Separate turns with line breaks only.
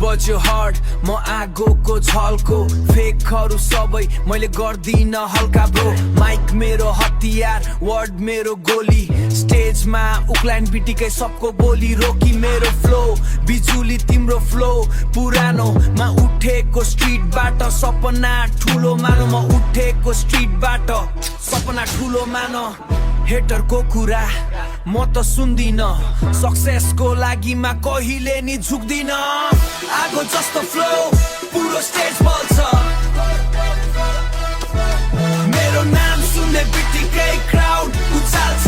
बज्यो हर्ड म आगोको झल्को फेकहरू सबै मैले गर्दिन हल्का ब्रो माइक मेरो हतियार वर्ड मेरो गोली स्टेजमा उक्ल्यान्ड बिटिकै सबको बोली रोकी मेरो फ्लो बिजुली तिम्रो फ्लो पुरानोमा उठेको स्ट्रिटबाट सपना ठुलो मानो म उठेको स्ट्रिटबाट सपना ठुलो मानो हेटरको कुरा म त सुन्दिन सक्सेसको लागि मा कहिले नि झुक्दिन आगो जस्तो फ्लो पुरो स्टेज बल्छ मेरो नाम सुन्ने बित्तिकै क्राउड उचाल्छ